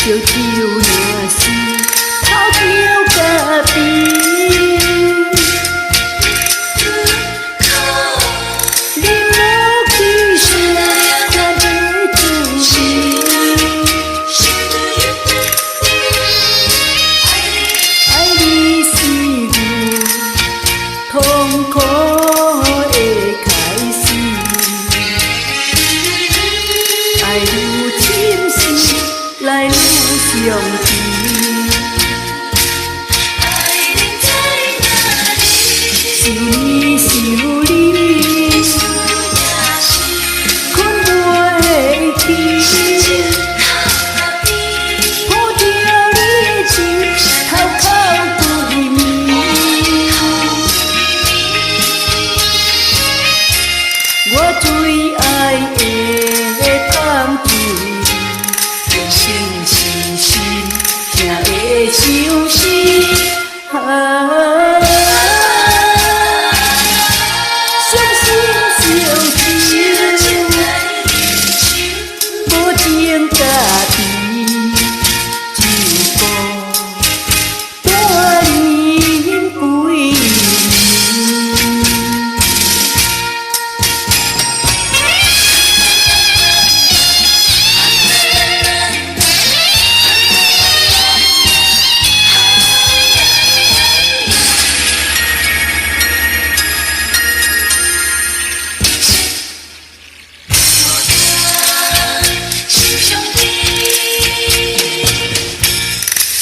烧酒若是透著咖啡。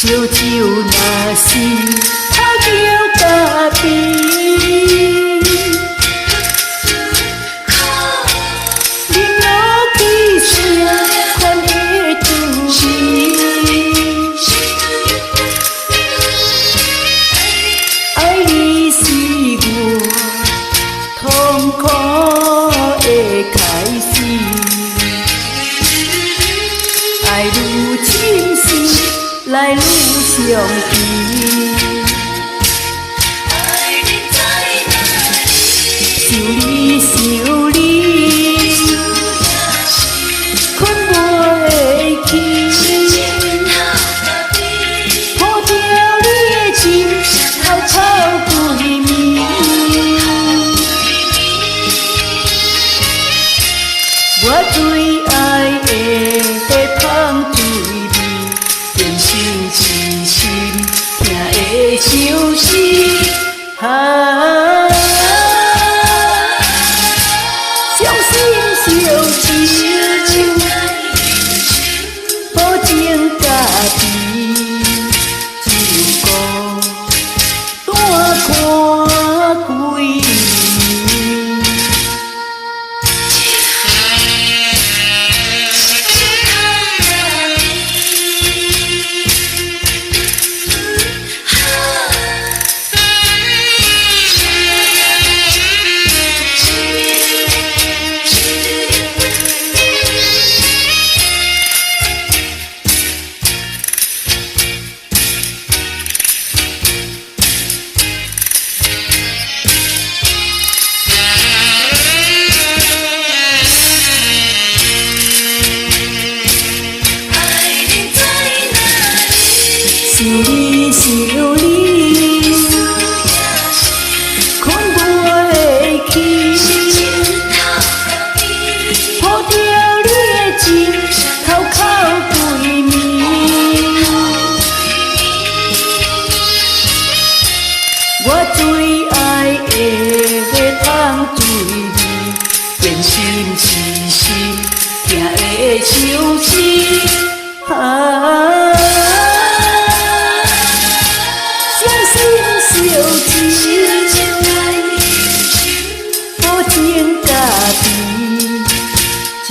烧酒若是透著咖啡，啉落去啥款的滋味？爱你是我痛苦的开始，爱愈深心内愈伤悲。想你想你睏袂去，抱着你的心偷偷规暝。我最爱的phang-tsuí变成痴心听的siong-sim，siong-sim烧酒，保证家己只顾单看规暝。想你想你睏袂去，抱着你的情偷哭规暝。我最爱的phang-tsuí变成痴心听的siong-sim。烧酒，保证家己只